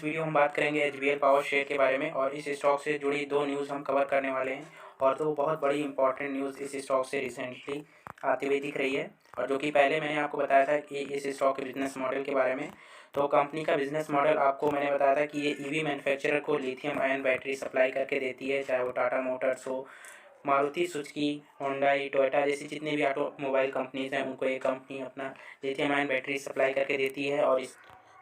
Video हम बात करेंगे एचबीएल पावर शेयर के बारे में और इस स्टॉक से जुड़ी दो न्यूज़ हम कवर करने वाले हैं और दो बहुत बड़ी इंपॉर्टेंट न्यूज़ इस स्टॉक से रिसेंटली आती हुई दिख रही है। और जो कि पहले मैंने आपको बताया था कि इस स्टॉक के बिजनेस मॉडल के बारे में, तो कंपनी का बिजनेस मॉडल आपको मैंने बताया था कि ये ईवी मैन्युफैक्चरर को लिथियम आयन बैटरी सप्लाई करके देती है, चाहे वो टाटा मोटर्स हो, मारुति सुजुकी, होंडाई, टोयोटा जैसी जितनी भी ऑटोमोबाइल कंपनीज हैं उनको ये कंपनी अपना लिथियम आयन बैटरी सप्लाई करके देती है। और इस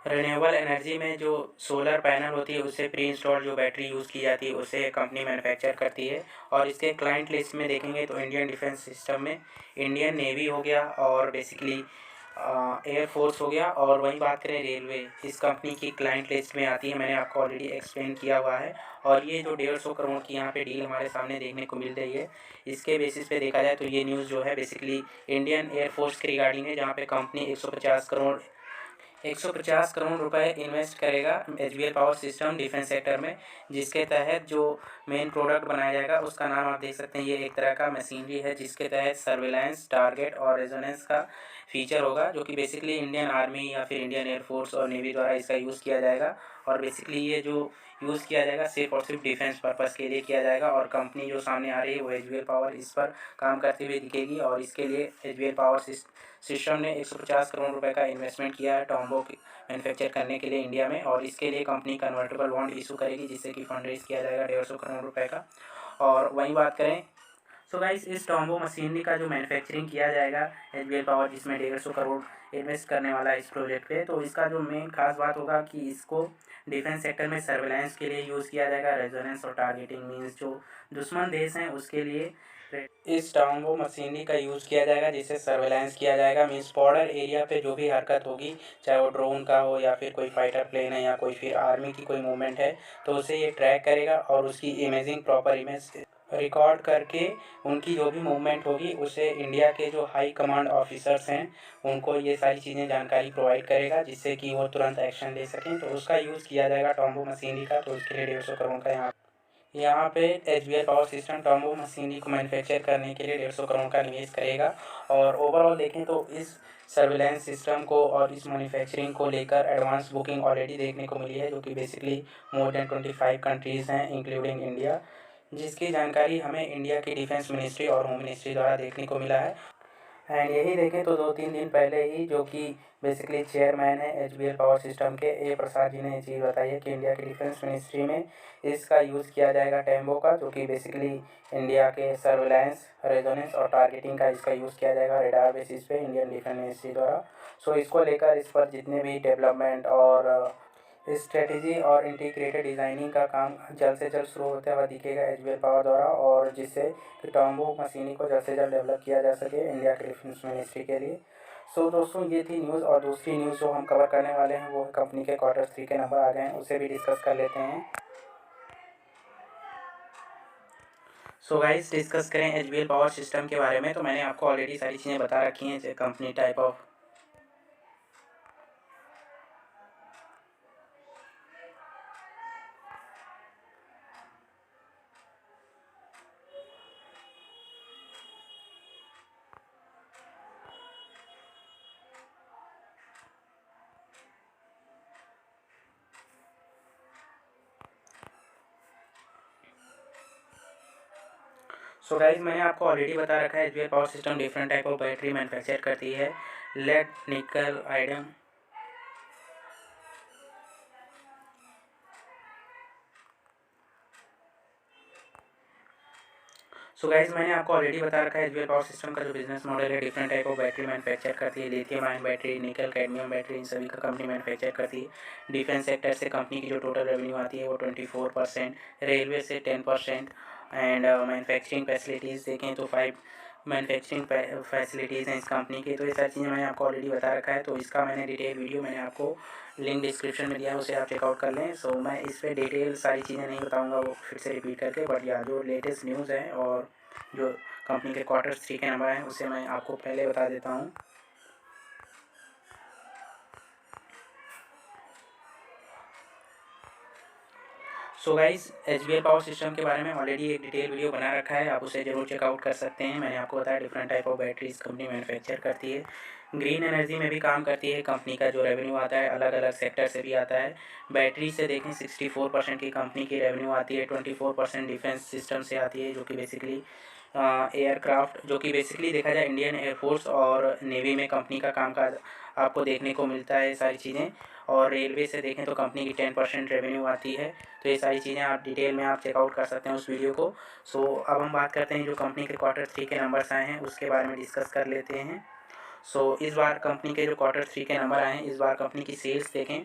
रिन्यूएबल एनर्जी में जो सोलर पैनल होती है उससे प्री इंस्टॉल जो बैटरी यूज़ की जाती है उसे कंपनी मैन्युफैक्चर करती है। और इसके क्लाइंट लिस्ट में देखेंगे तो इंडियन डिफेंस सिस्टम में इंडियन नेवी हो गया और बेसिकली एयरफोर्स हो गया। और वहीं बात करें रेलवे, इस कंपनी की क्लाइंट लिस्ट में आती है, मैंने आपको ऑलरेडी एक्सप्लेन किया हुआ है। और ये जो 150 करोड़ की यहाँ पे डील हमारे सामने देखने को मिल रही है, इसके बेसिस पे देखा जाए तो ये न्यूज़ जो है बेसिकली इंडियन एयरफोर्स के रिगार्डिंग है, जहाँ पे कंपनी 150 करोड़ रुपए इन्वेस्ट करेगा HBL power system defence sector में, जिसके तहत जो मेन प्रोडक्ट बनाया जाएगा उसका नाम आप देख सकते हैं। ये एक तरह का मशीनरी है जिसके तहत सर्विलांस, टारगेट और रेजोनेंस का फीचर होगा, जो कि बेसिकली इंडियन आर्मी या फिर इंडियन एयरफोर्स और नेवी द्वारा इसका यूज़ किया जाएगा। और बेसिकली ये जो यूज़ किया जाएगा सिर्फ और सिर्फ डिफेंस पर्पज़ के लिए किया जाएगा। और कंपनी जो सामने आ रही है वो एचबीएल पावर इस पर काम करती हुई दिखेगी। और इसके लिए एचबीएल पावर सिस्टम ने 150 करोड़ रुपए का इन्वेस्टमेंट किया है टॉम्बो मैन्युफैक्चर करने के लिए इंडिया में। और इसके लिए कंपनी कन्वर्टेबल बॉन्ड इशू करेगी जिससे कि फंड रेज किया जाएगा 150 करोड़ रुपए का। और वहीं बात करें सो गाइस, इस टॉम्बो मशीनरी का जो मैन्युफैक्चरिंग किया जाएगा एचबीएल पावर जिसमें 150 करोड़ इन्वेस्ट करने वाला है इस प्रोजेक्ट पे, तो इसका जो मेन खास बात होगा कि इसको डिफेंस सेक्टर में सर्वेलेंस के लिए यूज़ किया जाएगा। रेजोनेंस और टारगेटिंग मीन्स जो दुश्मन देश हैं उसके लिए इस टॉम्बो मशीनरी का यूज़ किया जाएगा, जिससे सर्वेलेंस किया जाएगा। मीन्स बॉर्डर एरिया पे जो भी हरकत होगी, चाहे वो ड्रोन का हो या फिर कोई फाइटर प्लेन है या कोई फिर आर्मी की कोई मूवमेंट है, तो उसे ये ट्रैक करेगा और उसकी इमेजिंग प्रॉपर इमेज रिकॉर्ड करके उनकी जो भी मूवमेंट होगी उसे इंडिया के जो हाई कमांड ऑफिसर्स हैं उनको ये सारी चीज़ें जानकारी प्रोवाइड करेगा, जिससे कि वो तुरंत एक्शन ले सकें। तो उसका यूज़ किया जाएगा टॉम्बो मशीनरी का। तो उसके लिए 150 करोड़ का यहाँ पे HBL power system Tombow machinery को मैन्युफैक्चर करने के लिए 150 करोड़ का निवेश करेगा। और ओवरऑल देखें तो इस सर्विलेंस सिस्टम को और इस मैन्युफैक्चरिंग को लेकर एडवांस बुकिंग ऑलरेडी देखने को मिली है, जो कि बेसिकली मोर देन 25 कंट्रीज़ हैं इंक्लूडिंग इंडिया, जिसकी जानकारी हमें इंडिया की डिफेंस मिनिस्ट्री और होम मिनिस्ट्री द्वारा देखने को मिला है। एंड यही देखें तो 2-3 दिन पहले ही जो कि बेसिकली चेयरमैन है एचबीएल पावर सिस्टम के ए प्रसाद जी ने ये चीज़ बताई है कि इंडिया की डिफेंस मिनिस्ट्री में इसका यूज़ किया जाएगा टेम्बो का, जो कि बेसिकली इंडिया के सर्विलांस, रेजोनेंस और टारगेटिंग का इसका यूज़ किया जाएगा रेडार बेसिस पे इंडियन डिफेंस मिनिस्ट्री द्वारा। सो इसको लेकर इस पर जितने भी डेवलपमेंट और स्ट्रेटेजी और इंटीग्रेटेड डिज़ाइनिंग का काम जल्द से जल्द शुरू होता हुआ दिखेगा एचबीएल पावर द्वारा, और जिससे कि टॉम्बो मशीनरी को जल्द से जल्द डेवलप किया जा सके इंडिया के डिफेंस मिनिस्ट्री के लिए। सो दोस्तों, ये थी न्यूज़। और दूसरी न्यूज़ जो हम कवर करने वाले हैं वो कंपनी के Q3 के नंबर आ गए हैं, उसे भी डिस्कस कर लेते हैं। सो गाइस, डिस्कस करें एचबीएल पावर सिस्टम के बारे में, तो मैंने आपको ऑलरेडी सारी चीज़ें बता रखी हैं, company type of. So guys, मैंने आपको ऑलरेडी बता रखा है HBL power system different type of battery manufacture करती है। लेड, निकल, आयरन। सो गाइस, मैंने आपको ऑलरेडी बता रखा है एचबीएल पावर सिस्टम का जो बिजनेस मॉडल है different type of battery manufacture करती है। लिथियम आयन बैटरी, निकल, कैडमियम बैटरी, इन सभी का कंपनी मैन्युफैक्चर करती है। डिफेंस सेक्टर से कंपनी की जो टोटल रेवेन्यू आती है वो 24%, रेलवे से 10%। एंड मैन्युफैक्चरिंग फैसिलिटीज़ देखें तो 5 मैन्युफैक्चरिंग फैसिलिटीज़ हैं इस कंपनी की। तो ये सारी चीज़ें मैंने आपको ऑलरेडी बता रखा है, तो इसका मैंने डिटेल वीडियो मैंने आपको लिंक डिस्क्रिप्शन में दिया है, उसे आप चेकआउट कर लें। सो मैं इस पर डिटेल सारी चीज़ें नहीं बताऊंगा वो फिर से रिपीट करके, बट या जो लेटेस्ट न्यूज़ है और जो कंपनी के Q3 के नंबर हैं उसे मैं आपको पहले बता देता हूँ। So guys, HBL power system के बारे में ऑलरेडी एक डिटेल वीडियो बना रखा है, आप उसे ज़रूर चेकआउट कर सकते हैं। मैंने आपको बताया different type of batteries company manufacture करती है, ग्रीन एनर्जी में भी काम करती है। कंपनी का जो रेवेन्यू आता है अलग अलग सेक्टर से भी आता है। बैटरी से देखें 64% की कंपनी की रेवेन्यू आती है, 24% डिफेंस सिस्टम से आती है, जो कि बेसिकली एयरक्राफ्ट, जो कि बेसिकली देखा जाए इंडियन एयरफोर्स और नेवी में कंपनी का कामकाज आपको देखने को मिलता है, सारी चीज़ें। और रेलवे से देखें तो कंपनी की 10% रेवेन्यू आती है। तो ये सारी चीज़ें आप डिटेल में आप चेकआउट कर सकते हैं उस वीडियो को। सो अब हम बात करते हैं जो कंपनी के Q3 के नंबर्स आए हैं उसके बारे में डिस्कस कर लेते हैं। सो इस बार कंपनी के जो Q3 के नंबर आए हैं, इस बार कंपनी की सेल्स देखें।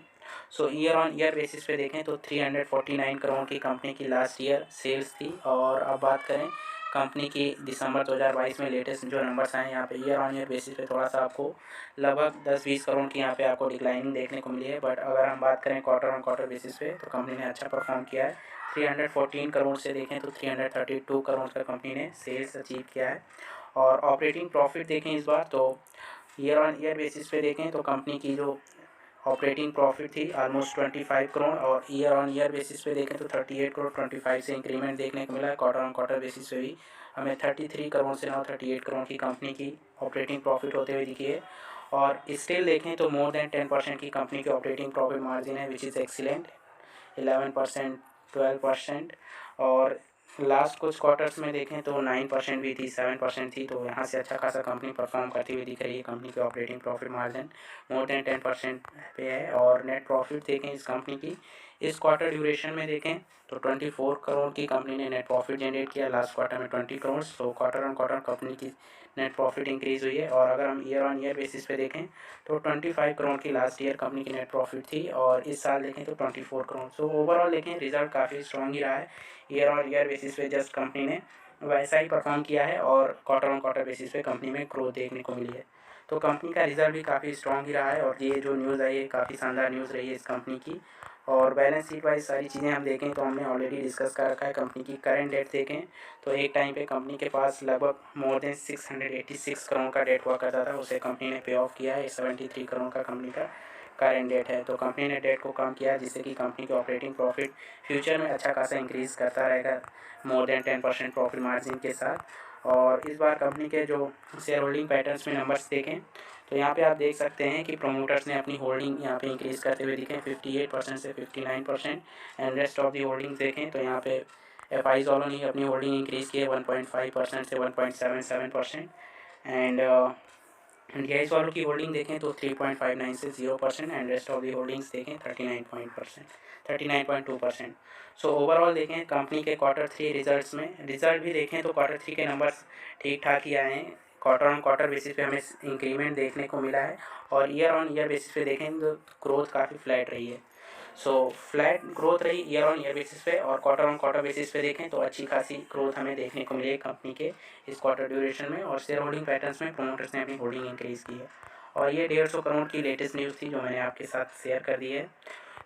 सो ईयर ऑन ईयर बेसिस पे देखें तो 349 करोड़ की कंपनी की लास्ट ईयर सेल्स थी। और अब बात करें कंपनी की दिसंबर 2022 में लेटेस्ट जो नंबर्स आए हैं, यहाँ पे ईयर ऑन ईयर बेसिस पे थोड़ा सा आपको लगभग 10-20 करोड़ की यहाँ पे आपको डिक्लाइनिंग देखने को मिली है। बट अगर हम बात करें क्वार्टर ऑन क्वार्टर बेसिस पे तो कंपनी ने अच्छा परफॉर्म किया है। 314 करोड़ से देखें तो 332 करोड़ का कंपनी ने सेल्स अचीव किया है। और ऑपरेटिंग प्रॉफिट देखें इस बार तो ईयर ऑन ईयर बेसिस पे देखें तो कंपनी की जो ऑपरेटिंग प्रॉफिट थी ऑलमोस्ट 25 करोड़, और ईयर ऑन ईयर बेसिस पे देखें तो 38 करोड़ 25 से इंक्रीमेंट देखने को मिला है। क्वार्टर ऑन क्वार्टर बेसिस पे भी हमें 33 करोड़ से now 38 करोड़ की कंपनी की ऑपरेटिंग प्रॉफिट होते हुए दिखी है। और स्टिल देखें तो मोर देन 10% की कंपनी की ऑपरेटिंग प्रॉफिट मार्जिन है, विच इज़ एक्सीलेंट। 11%, 12%। और लास्ट कुछ क्वार्टर्स में देखें तो 9% भी थी, 7% थी। तो यहाँ से अच्छा खासा कंपनी परफॉर्म करती हुई दिख रही है। कंपनी की operating profit margin more than 10% पे है। और नेट प्रॉफिट देखें इस कंपनी की इस क्वार्टर ड्यूरेशन में देखें तो 24 करोड़ की कंपनी ने नेट प्रॉफिट जनरेट किया, लास्ट क्वार्टर में 20 करोड़। तो क्वार्टर ऑन क्वार्टर कंपनी की नेट प्रॉफिट इंक्रीज़ हुई है। और अगर हम ईयर ऑन ईयर बेसिस पे देखें तो 25 करोड़ की लास्ट ईयर कंपनी की नेट प्रॉफिट थी, और इस साल देखें तो 24 करोड़। सो ओवरऑल देखें रिजल्ट काफ़ी स्ट्रॉन्ग ही रहा है। ईयर ऑन ईयर बेसिस पे जस्ट कंपनी ने वैसा ही परफॉर्म किया है, और क्वार्टर ऑन क्वार्टर बेसिस पे कंपनी में ग्रोथ देखने को मिली है। तो कंपनी का रिजल्ट भी काफ़ी स्ट्रॉन्ग ही रहा है। और ये जो न्यूज़ आई है काफ़ी शानदार न्यूज़ रही है इस कंपनी की। और बैलेंस शीट वाइज सारी चीज़ें हम देखें तो हमने ऑलरेडी डिस्कस कर रखा है। कंपनी की करंट डेट देखें तो एक टाइम पे कंपनी के पास लगभग मोर देन 686 करोड़ का डेट हुआ करता था, उसे कंपनी ने पे ऑफ किया है। 73 करोड़ का कंपनी का करंट डेट है। तो कंपनी ने डेट को कम किया है, जिससे कि कंपनी की ऑपरेटिंग प्रॉफिट फ्यूचर में अच्छा खासा इंक्रीज़ करता रहेगा मोर देन 10% प्रॉफिट मार्जिन के साथ। और इस बार कंपनी के जो शेयर होल्डिंग पैटर्न्स में नंबर्स देखें तो यहाँ पे आप देख सकते हैं कि प्रोमोटर्स ने अपनी होल्डिंग यहाँ पे इंक्रीज़ करते हुए दिखे 58% से 59%। And rest of the holdings देखें तो यहाँ पे एफ आईज वालों ने अपनी होल्डिंग इंक्रीज़ की है 1.5% से 1.77%। एंड डीआईएस वालों की होल्डिंग देखें तो 3.59 से 0%। And rest of the holdings देखें 39.2%। सो ओवरऑल देखें कंपनी के Q3 रिजल्ट्स में रिजल्ट भी देखें तो Q3 के नंबर्स ठीक ठाक ही आए हैं। क्वार्टर ऑन क्वार्टर बेसिस पे हमें इंक्रीमेंट देखने को मिला है, और ईयर ऑन ईयर बेसिस पे देखें तो ग्रोथ काफ़ी फ्लैट रही है। सो फ्लैट ग्रोथ रही ईयर ऑन ईयर बेसिस पे, और क्वार्टर ऑन क्वार्टर बेसिस पे देखें तो अच्छी खासी ग्रोथ हमें देखने को मिली है कंपनी के इस क्वार्टर ड्यूरेशन में। और शेयर होल्डिंग पैटर्न्स में प्रोमोटर्स ने अपनी होल्डिंग इंक्रीज़ की है। और ये 150 करोड़ की लेटेस्ट न्यूज़ थी जो मैंने आपके साथ शेयर कर दी है।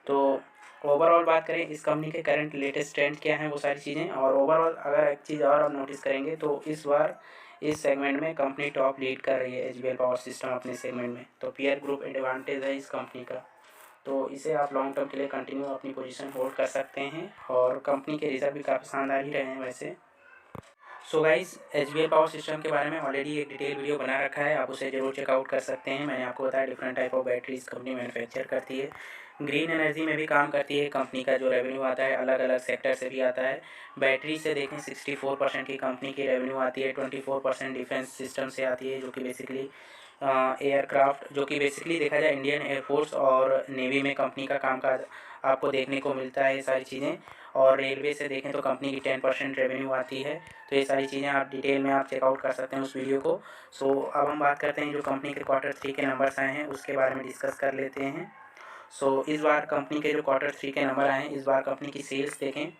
तो ओवरऑल बात करें इस कंपनी के करंट लेटेस्ट ट्रेंड क्या है वो सारी चीज़ें। और ओवरऑल अगर एक चीज़ और आप नोटिस करेंगे तो इस बार इस सेगमेंट में कंपनी टॉप लीड कर रही है एचबीएल पावर सिस्टम अपने सेगमेंट में। तो पीयर ग्रुप एडवांटेज है इस कंपनी का, तो इसे आप लॉन्ग टर्म के लिए कंटिन्यू अपनी पोजीशन होल्ड कर सकते हैं। और कंपनी के रिजल्ट भी काफ़ी शानदार ही रहे हैं वैसे। So guys, HBL power system के बारे में ऑलरेडी एक डिटेल वीडियो बना रखा है, आप उसे ज़रूर चेकआउट कर सकते हैं। मैंने आपको बताया different type of batteries company manufacture करती है, ग्रीन एनर्जी में भी काम करती है। कंपनी का जो रेवेन्यू आता है अलग अलग सेक्टर से भी आता है। बैटरी से देखें 64% की कंपनी की रेवेन्यू आती है, 24% डिफेंस सिस्टम से आती है, जो कि बेसिकली एयरक्राफ्ट, जो कि बेसिकली देखा जाए इंडियन एयरफोर्स और नेवी में कंपनी का कामकाज आपको देखने को मिलता है, ये सारी चीज़ें। और रेलवे से देखें तो कंपनी की 10% रेवेन्यू आती है। तो ये सारी चीज़ें आप डिटेल में आप चेकआउट कर सकते हैं उस वीडियो को। सो अब हम बात करते हैं जो कंपनी के Q3 के नंबर्स आए हैं उसके बारे में डिस्कस कर लेते हैं। सो इस बार कंपनी के जो Q3 के नंबर आए हैं, इस बार कंपनी की सेल्स देखें।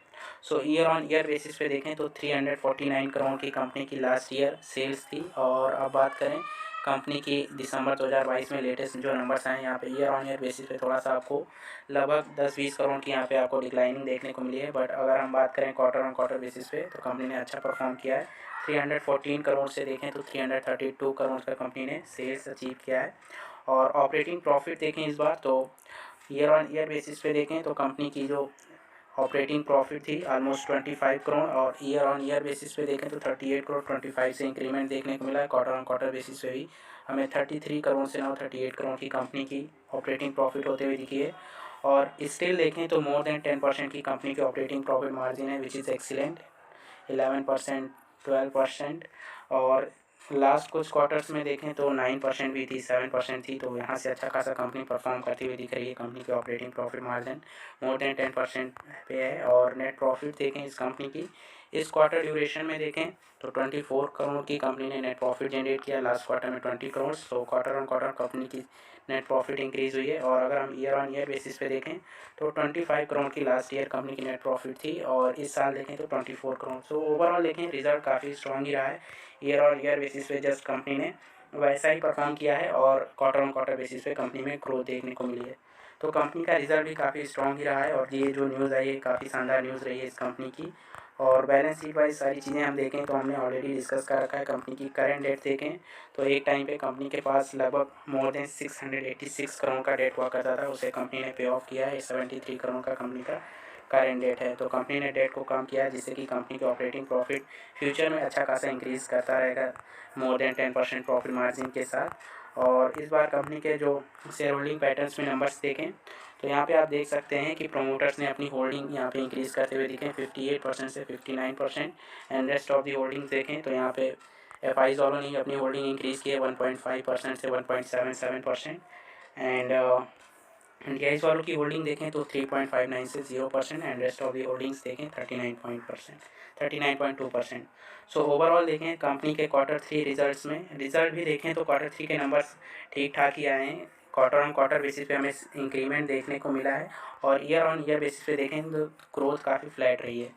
सो ईयर ऑन ईयर बेसिस पे देखें तो 349 करोड़ की कंपनी की लास्ट ईयर सेल्स थी। और अब बात करें कंपनी की दिसंबर 2022 में लेटेस्ट जो नंबर्स आए हैं, यहाँ पे ईयर ऑन ईयर बेसिस पे थोड़ा सा आपको लगभग 10-20 करोड़ की यहाँ पे आपको डिक्लाइनिंग देखने को मिली है। बट अगर हम बात करें क्वार्टर ऑन क्वार्टर बेसिस पे तो कंपनी ने अच्छा परफॉर्म किया है। 314 करोड़ से देखें तो 332 करोड़ का कंपनी ने सेल्स अचीव किया है। और ऑपरेटिंग प्रॉफिट देखें इस बार तो ईयर ऑन ईयर बेसिस पे देखें तो कंपनी की जो ऑपरेटिंग प्रॉफिट थी ऑलमोस्ट 25 करोड़, और ईयर ऑन ईयर बेसिस पे देखें तो 38 करोड़ 25 से इंक्रीमेंट देखने को मिला है। क्वार्टर ऑन क्वार्टर बेसिस पे भी हमें 33 करोड़ से नाउ 38 करोड़ की कंपनी की ऑपरेटिंग प्रॉफिट होते हुए दिखी है। और स्टिल देखें तो मोर देन 10% की कंपनी की ऑपरेटिंग प्रॉफिट मार्जिन है, विच इज़ एक्सीलेंट, 11%, 12%। और लास्ट कुछ क्वार्टर्स में देखें तो 9% भी थी, 7% थी, तो यहाँ से अच्छा खासा कंपनी परफॉर्म करती हुई दिख रही है। कंपनी की operating profit margin more than 10% पे है। और नेट प्रॉफिट देखें इस कंपनी की इस क्वार्टर ड्यूरेशन में देखें तो 24 करोड़ की कंपनी ने नेट प्रॉफिट जनरेट किया, लास्ट क्वार्टर में 20 करोड़। तो क्वार्टर ऑन क्वार्टर कंपनी की नेट प्रॉफिट इंक्रीज़ हुई है। और अगर हम ईयर ऑन ईयर बेसिस पे देखें तो 25 करोड़ की लास्ट ईयर कंपनी की नेट प्रॉफिट थी, और इस साल देखें तो 24 करोड़। सो ओवरऑल देखें रिजल्ट काफ़ी स्ट्रॉन्ग ही रहा है। ईयर ऑन ईयर बेसिस पे जस्ट कंपनी ने वैसा ही परफॉर्म किया है, और क्वार्टर ऑन क्वार्टर बेसिस पे कंपनी में ग्रोथ देखने को मिली है। तो कंपनी का रिजल्ट भी काफ़ी स्ट्रॉन्ग ही रहा है, और ये जो न्यूज़ आई है काफ़ी शानदार न्यूज़ रही है इस कंपनी की। और बैलेंस शीट वाइज सारी चीज़ें हम देखें तो हमने ऑलरेडी डिस्कस कर रखा है। कंपनी की करंट डेट देखें तो एक टाइम पे कंपनी के पास लगभग मोर देन 686 करोड़ का डेट हुआ करता था, उसे कंपनी ने पे ऑफ किया है। 73 करोड़ का कंपनी का करंट डेट है, तो कंपनी ने डेट को कम किया है, जिससे कि कंपनी की ऑपरेटिंग प्रॉफिट फ्यूचर में अच्छा खासा इंक्रीज़ करता रहेगा मोर देन 10% प्रॉफिट मार्जिन के साथ। और इस बार कंपनी के जो शेयर होल्डिंग पैटर्न्स में नंबर्स देखें तो यहाँ पे आप देख सकते हैं कि प्रोमोटर्स ने अपनी होल्डिंग यहाँ पे इंक्रीज़ करते हुए दिखे 58% से 59%। And rest of the holdings देखें तो यहाँ पे एफ आईज वालों ने अपनी होल्डिंग इंक्रीज़ की है 1.5% से 1.77%। एंड इंडियाज़ वालों की होल्डिंग देखें तो 3.59 से 0%। And rest of the holdings देखें 39.2%। सो ओवरऑल देखें कंपनी के क्वार्टर 3 रिजल्ट्स में रिजल्ट भी देखें तो क्वार्टर 3 के नंबर्स ठीक ठाक ही आए हैं। क्वार्टर ऑन क्वार्टर बेसिस पे हमें इंक्रीमेंट देखने को मिला है, और ईयर ऑन ईयर बेसिस पे देखें तो ग्रोथ काफ़ी फ्लैट रही है।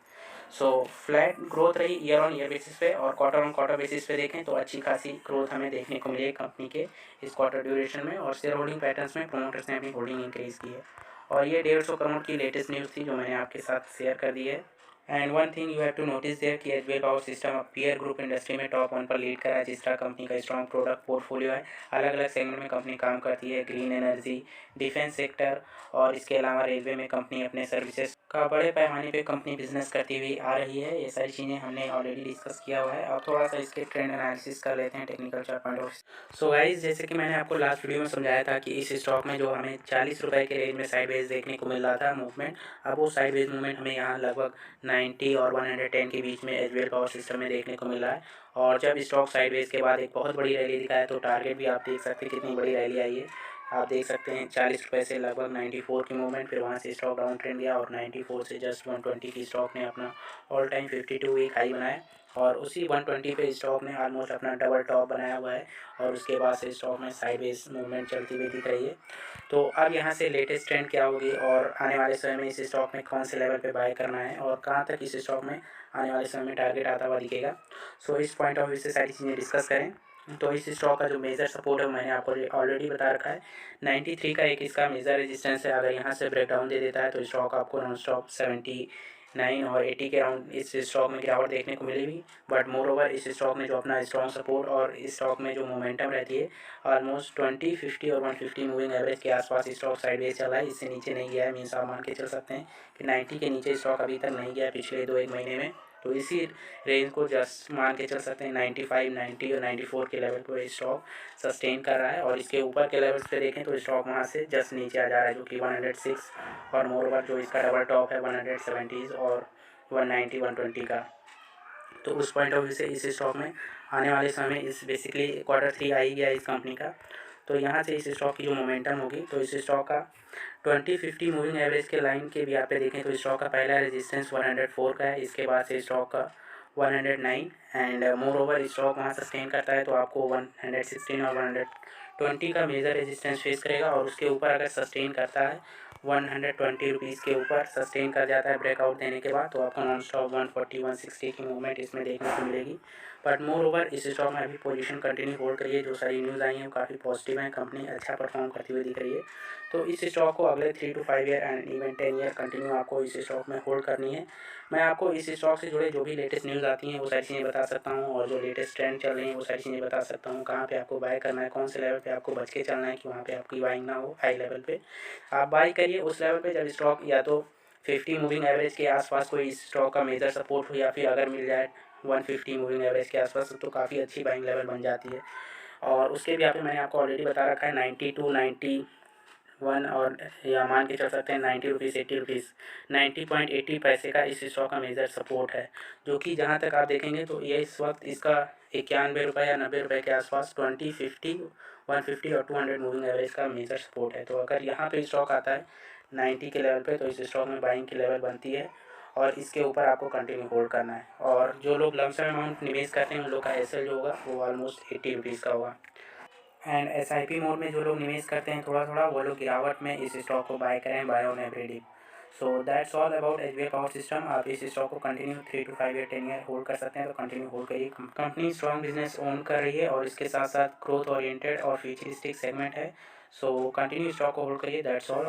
सो फ्लैट ग्रोथ रही ईयर ऑन ईयर बेसिस पे, और क्वार्टर ऑन क्वार्टर बेसिस पे देखें तो अच्छी खासी ग्रोथ हमें देखने को मिली है कंपनी के इस क्वार्टर ड्यूरेशन में। और शेयर होल्डिंग पैटर्न्स में प्रोमोटर्स ने अपनी होल्डिंग इंक्रीज़ की है। और ये 150 करोड़ की लेटेस्ट न्यूज़ थी जो मैंने आपके साथ शेयर कर दी है। And one thing you have to notice there कि HBL power system peer group industry में टॉप 1 पर लीड कर रहा है, जिस तरह कंपनी का स्ट्रॉन्ग प्रोडक्ट पोर्टफोलियो है। अलग अलग सेगमेंट में कंपनी काम करती है, ग्रीन एनर्जी, डिफेंस सेक्टर, और इसके अलावा रेलवे में कंपनी अपने सर्विसेज का बड़े पैमाने पे कंपनी बिजनेस करती हुई आ रही है। ये सारी चीज़ें हमने ऑलरेडी डिस्कस किया हुआ है। अब थोड़ा सा इसके ट्रेंड एनालिसिस कर लेते हैं technical chart point of. So guys, जैसे कि मैंने आपको लास्ट वीडियो में समझाया था कि इस स्टॉक में जो हमें 40 रुपये के रेंज में साइडवेज देखने को मिल रहा था मूवमेंट, अब वो साइडवेज मूवमेंट हमें यहाँ लगभग 90 और 110 के बीच में एचबीएल पावर सिस्टम में देखने को मिल रहा है। और जब स्टॉक साइडवेज के बाद एक बहुत बड़ी रैली दिखाया तो टारगेट भी आप देख सकते हैं कितनी बड़ी रैली आई है। आप देख सकते हैं 40 रुपये से लगभग 94 की मूवमेंट, फिर वहाँ से स्टॉक डाउन ट्रेंड गया, और 94 से जस्ट 120 की स्टॉक ने अपना ऑल टाइम 52 वीक हाई बनाया, और उसी 120 पे स्टॉक ने ऑलमोस्ट अपना डबल टॉप बनाया हुआ है। और उसके बाद से स्टॉक में साइडवेज मूवमेंट चलती हुई दिख रही है। तो अब यहाँ से लेटेस्ट ट्रेंड क्या होगी, और आने वाले समय में इस स्टॉक में कौन से लेवल पे बाय करना है, और कहाँ तक इस स्टॉक में आने वाले समय में टारगेट आता हुआ दिखेगा। सो इस पॉइंट ऑफ व्यू से सारी चीज़ें डिस्कस करें। तो इस स्टॉक का जो मेजर सपोर्ट है मैंने आपको ऑलरेडी बता रखा है। 93 का एक इसका मेजर रेजिस्टेंस है। अगर यहाँ से ब्रेकडाउन दे देता है तो स्टॉक आपको नॉन स्टॉप 79 और 80 के अराउंड इस स्टॉक में गिरावट देखने को मिलेगी। बट मोर ओवर इस स्टॉक में जो अपना स्ट्रॉन्ग सपोर्ट और इस स्टॉक में जो मोमेंटम रहती है ऑलमोस्ट 20, 50 और 150 मूविंग एवरेज के आसपास स्टॉक साइडवेज चला है, इससे नीचे नहीं गया है। मीन्स आप मान के चल सकते हैं कि 90 के नीचे स्टॉक अभी तक नहीं गया है पिछले 2-1 महीने में। तो इसी रेंज को जस्ट मान के चल सकते हैं 95, 90 और 94 के लेवल पर स्टॉक सस्टेन कर रहा है। और इसके ऊपर के लेवल्स पे देखें तो स्टॉक वहाँ से जस्ट नीचे आ जा रहा है, जो कि 106, और मोर ओवर जो इसका डबल टॉप है 170 और 190, 120 का। तो उस पॉइंट ऑफ व्यू से इस स्टॉक में आने वाले समय इस बेसिकली क्वार्टर 3 आ ही गया इस कंपनी का। तो यहाँ से इस स्टॉक की जो मोमेंटम होगी तो इस स्टॉक का 20-50 मूविंग एवरेज के लाइन के भी आप पे देखें तो स्टॉक का पहला रेजिस्टेंस 104 का है। इसके बाद से स्टॉक का 109, एंड मोर ओवर स्टॉक वहाँ सस्टेन करता है तो आपको 116 और 120 का मेजर रेजिस्टेंस फेस करेगा। और उसके ऊपर अगर सस्टेन करता है 120 रुपीज़ के ऊपर सस्टेन कर जाता है ब्रेकआउट देने के बाद, तो आपको नॉन स्टॉप 140, 160 की मूवमेंट इसमें देखने को मिलेगी। बट मोर ओवर इस स्टॉक में अभी पोजीशन कंटिन्यू होल्ड करिए। जो सारी न्यूज़ आई हैं वो काफ़ी पॉजिटिव हैं, कंपनी अच्छा परफॉर्म करती हुई दिख रही है। तो इस स्टॉक को अगले 3 to 5 year and even 10 year continue आपको इस स्टॉक में होल्ड करनी है। मैं आपको इस स्टॉक से जुड़े जो भी लेटेस्ट न्यूज़ आती हैं वो सारी चीज़ें बता सकता हूँ, और जो लेटेस्ट ट्रेंड चल रही हैं वो सारी चीज़ें बता सकता हूँ। कहाँ पे आपको बाय करना है, कौन से लेवल पे आपको बच के चलना है कि वहाँ पे आपकी बाइंग ना हो हाई लेवल पे। आप बाई करिए उस लेवल पे जब स्टॉक या तो 50 मूविंग एवरेज के आसपास कोई इस स्टॉक का मेजर सपोर्ट हो या फिर अगर मिल जाए 150 मूविंग एवरेज के आसपास तो काफ़ी अच्छी बाइंग लेवल बन जाती है। और उसके भी यहाँ पे मैंने आपको ऑलरेडी बता रखा है 92, 91 और या मान के चल सकते हैं 90 रुपीज़, 80 रुपीज़, 90.80 पैसे का इस स्टॉक का मेजर सपोर्ट है, जो कि जहाँ तक आप देखेंगे तो ये इस वक्त इसका 91 रुपये या 90 रुपये के आसपास 20, 50, 150 और 200 मूविंग एवरेज का मेजर सपोर्ट है। तो अगर यहाँ पे स्टॉक आता है 90 के लेवल पे तो इस स्टॉक में बाइंग की लेवल बनती है और इसके ऊपर आपको कंटिन्यू होल्ड करना है। और जो लोग लमसम अमाउंट निवेश करते हैं उन लोग का एसएल जो होगा वो ऑलमोस्ट 80 रुपीज़ का होगा। एंड एसआईपी मोड में जो लोग निवेश करते हैं थोड़ा थोड़ा वो लोग गिरावट में इस स्टॉक को बाय करें, buy on every dip. So that's all about SBI power system. आप इस स्टॉक को continue 3 to 5 year 10 year hold कर सकते हैं, तो कंटिन्यू होल्ड करिए। कंपनी स्ट्रॉन्ग बिजनेस ओन कर रही है और इसके साथ साथ ग्रोथ ओरिएंटेड और फ्यूचरिस्टिक सेगमेंट है। सो कंटिन्यू स्टॉक को होल्ड करिए। That's all.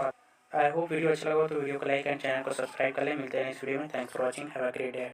I hope video अच्छा लगा तो वीडियो को लाइक एंड चैनल को सब्सक्राइब कर लें। मिलते हैं इस वीडियो में। Thanks for watching. Have a great day.